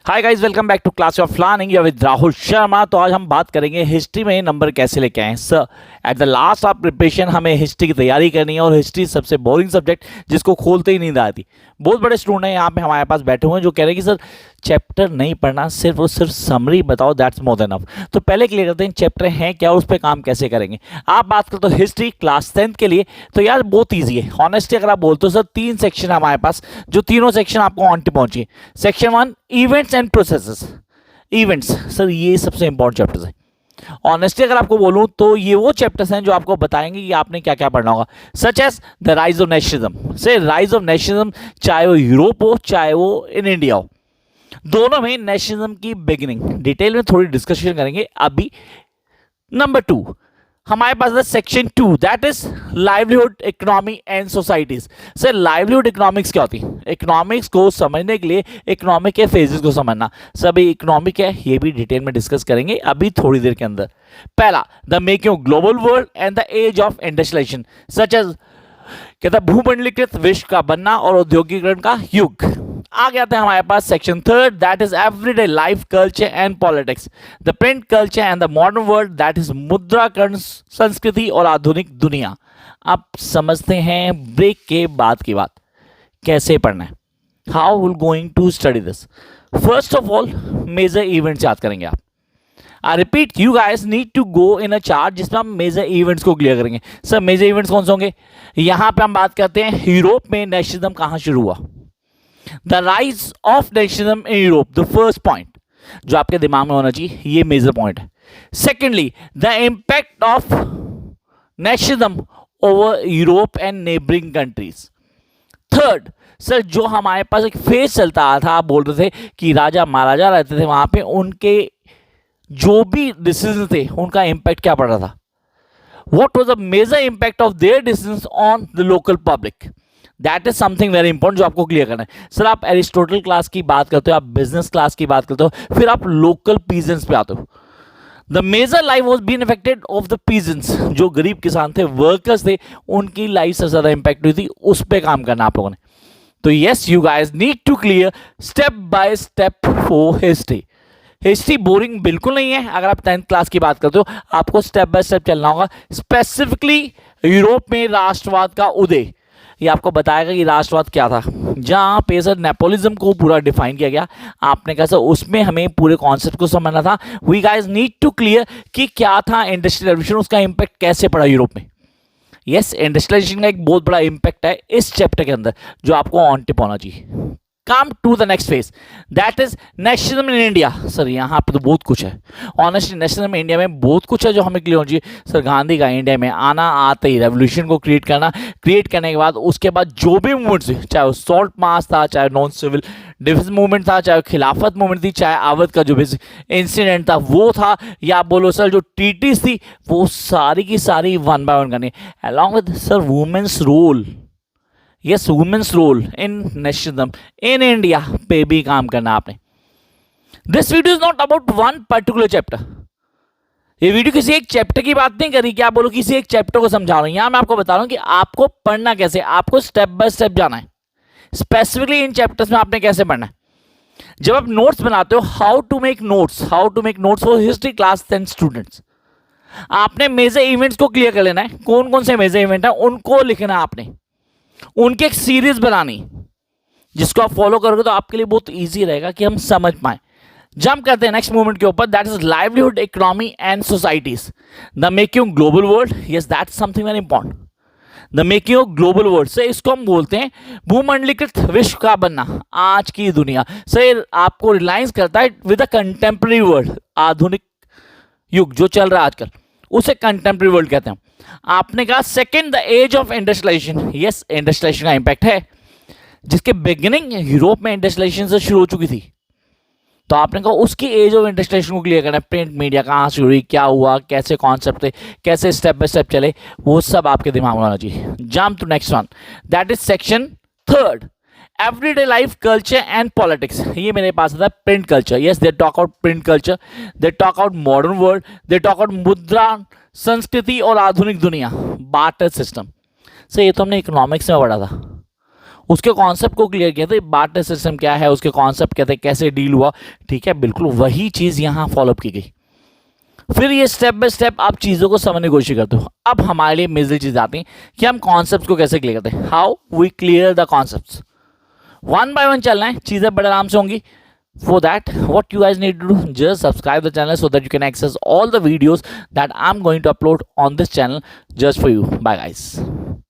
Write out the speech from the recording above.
Hi guys, welcome back to class of planning या with Rahul Sharma. तो आज हम बात करेंगे हिस्ट्री में नंबर कैसे लेके आए। Sir, at the last of preparation हमें हिस्ट्री की तैयारी करनी है और हिस्ट्री सबसे बोरिंग सब्जेक्ट जिसको खोलते ही नींद आती। बहुत बड़े स्टूडेंट हैं यहाँ पे हमारे पास बैठे हुए हैं जो कह रहे हैं कि सर चैप्टर नहीं पढ़ना, सिर्फ और सिर्फ समरी बताओ, दैट्स मोर देन अनफ। तो पहले क्लियर करते हैं चैप्टर हैं क्या और उस पर काम कैसे करेंगे। आप बात करते हो हिस्ट्री क्लास 10th के लिए, तो यार बहुत ईजी है ऑनेस्टली। अगर आप बोलते हो सर 3 सेक्शन है हमारे पास, जो तीनों सेक्शन आपको ऑन टी पहुंची। Section 1 events and processes. Events sir ये सबसे इंपॉर्टेंट चैप्टर्स है। ऑनेस्टली अगर आपको बोलूं तो ये वो चैप्टर्स हैं जो आपको बताएंगे कि आपने क्या क्या पढ़ना होगा। Such as the rise of nationalism. से राइज ऑफ नेशनलिज्म, चाहे वो यूरोप हो चाहे वो इन इंडिया हो, दोनों में नेशनलिज्म की बिगिनिंग डिटेल में थोड़ी डिस्कशन करेंगे अभी। नंबर 2 हमारे पास है section 2, that is livelihood economy and societies. Sir livelihood economics क्या होती है? इकोनॉमिक्स को समझने के लिए इकोनॉमिक के फेजेस को समझना। सब इकोनॉमिक है, ये भी डिटेल में डिस्कस करेंगे अभी थोड़ी देर के अंदर। पहला, the making of global world and the age of industrialisation, such as कहता भूमंडलीकृत विश्व का बनना और औद्योगिकरण का युग। आ गया था हमारे पास section 3, that is everyday life, culture and politics, the print culture and the modern world, that is मुद्राकरण, संस्कृति और आधुनिक दुनिया। आप समझते हैं ब्रेक के बाद की बात कैसे पढ़ना है, how will going to study this. First of all major events याद करेंगे आप। I repeat, you guys need to go in a chart जिसमें हम मेजर इवेंट्स को क्लियर करेंगे। सर मेजर इवेंट्स कौन से होंगे? यहां पे हम बात करते हैं यूरोप में नेशनलिज्म कहां शुरू हुआ। The rise of nationalism in Europe, the first point जो आपके दिमाग में होना चाहिए, ये मेजर पॉइंट है। Secondly, the impact of nationalism over Europe and neighbouring countries. Third, sir जो हमारे पास एक फेज चलता था, आप बोल रहे थे कि राजा महाराजा रहते थे वहां पे, उनके जो भी डिसीजन थे उनका इंपैक्ट क्या पड़ रहा था। What was the major impact of their decisions on the local public? That is something very important जो आपको क्लियर करना है। सर आप एरिस्टोटल क्लास की बात करते हो, आप बिजनेस क्लास की बात करते हो, फिर आप लोकल पीजेंट्स पे आते हो। The major life was been affected of the peasants, जो गरीब किसान थे, वर्कर्स थे, उनकी लाइफ से ज्यादा इंपैक्ट हुई थी, उस पर काम करना आप लोगों ने। तो yes you guys need to clear step by step for history. History boring बिल्कुल नहीं है। अगर आप 10th क्लास की बात करते हो, आपको स्टेप बाय स्टेप चलना होगा। स्पेसिफिकली यूरोप में राष्ट्रवाद का उदय, ये आपको बताएगा कि राष्ट्रवाद क्या था, जहां पे सर नेपोलिज्म को पूरा डिफाइन किया गया। आपने कहा सर उसमें हमें पूरे कॉन्सेप्ट को समझना था। We guys need to clear कि क्या था इंडस्ट्रियल रेवोल्यूशन, उसका इंपैक्ट कैसे पड़ा यूरोप में। यस, इंडस्ट्रियलाइजेशन का एक बहुत बड़ा इंपैक्ट है इस चैप्टर के अंदर जो आपको ऑन टिप होना चाहिए। Come to the next phase, that is nationalism in India. Sir यहाँ पे तो बहुत कुछ है ऑनेस्टली, नेशनलिज्म इंडिया में बहुत कुछ है जो हमें क्लियर होना चाहिए। सर गांधी का इंडिया में आना, आते ही रेवोल्यूशन को क्रिएट करना, क्रिएट करने के बाद उसके बाद जो भी मूवमेंट्स हुए, चाहे वो सॉल्ट मार्च था, चाहे नॉन सिविल डिफेंस मूवमेंट था, चाहे खिलाफत मूवमेंट थी, चाहे अवध का जो भी इंसिडेंट था वो था, या बोलो सर जो ट्रीटीज थी, वो सारी की सारी वन बाय वन करनी, along with sir women's role. Yes, women's role in nationalism in India पे भी काम करना आपने। This video is not about one particular chapter. ये वीडियो किसी एक चैप्टर की बात नहीं करी कि आप बोलो किसी एक चैप्टर को समझा रहा हूं। यहां मैं आपको बता रहा हूं कि आपको पढ़ना कैसे, आपको स्टेप बाय स्टेप जाना है। स्पेसिफिकली इन चैप्टर्स में आपने कैसे पढ़ना है। जब आप नोट्स बनाते हो, how to make notes for history class 10 students, आपने मेजर इवेंट्स को क्लियर कर लेना है। कौन कौन से मेजर इवेंट है उनको लिखना है आपने, उनकी एक सीरीज बनानी, जिसको आप फॉलो करोगे तो आपके लिए बहुत इजी रहेगा कि हम समझ पाए। जंप करते हैं नेक्स्ट मूवमेंट के ऊपर, that is livelihood economy and societies, the making global world. Yes, that something very important, the making of global world. से इसको हम बोलते हैं भूमंडलीकृत विश्व का बनना, आज की दुनिया से आपको रिलायंस करता है विद द कंटेम्प्रेरी वर्ल्ड, आधुनिक युग जो चल रहा है आजकल, उसे कंटेम्प्रेरी वर्ल्ड कहते हैं। आपने कहा second, the age of industrialisation. Yes, industrialisation का इंपैक्ट है, जिसके बिगिनिंग यूरोप में इंडस्ट्रियलाइजेशन से शुरू हो चुकी थी। तो आपने कहा उसकी एज ऑफ इंडस्ट्रियलाइजेशन को क्लियर करना है। प्रिंट मीडिया कहाँ से हुई, क्या हुआ, कैसे कॉन्सेप्ट थे, कैसे स्टेप बाय स्टेप चले, वो सब आपके दिमाग में होना चाहिए। Jump to next one, that is section 3, everyday life, culture and politics. ये मेरे पास आता है print culture. Yes, they talk out print culture, they talk out modern world, they talk out मुद्रा, संस्कृति और आधुनिक दुनिया, बार्टर सिस्टम। सर ये तो हमने इकोनॉमिक्स में पढ़ा था, उसके कॉन्सेप्ट को क्लियर किया था, बार्टर सिस्टम क्या है, उसके कॉन्सेप्ट क्या थे, कैसे डील हुआ, ठीक है, बिल्कुल वही चीज़ यहाँ फॉलोअप की गई। फिर ये स्टेप बाय स्टेप आप चीज़ों को समझने की कोशिश करते हो। अब हमारे लिए मेजर चीज़ आती है कि हम कॉन्सेप्ट को कैसे क्लियर करते हैं, how we clear the concept. One by one चलना है, चीज़ें बड़े आराम से होंगी। For that, what you guys need to do, just subscribe the channel so that you can access all the videos that I'm going to upload on this channel just for you. Bye guys.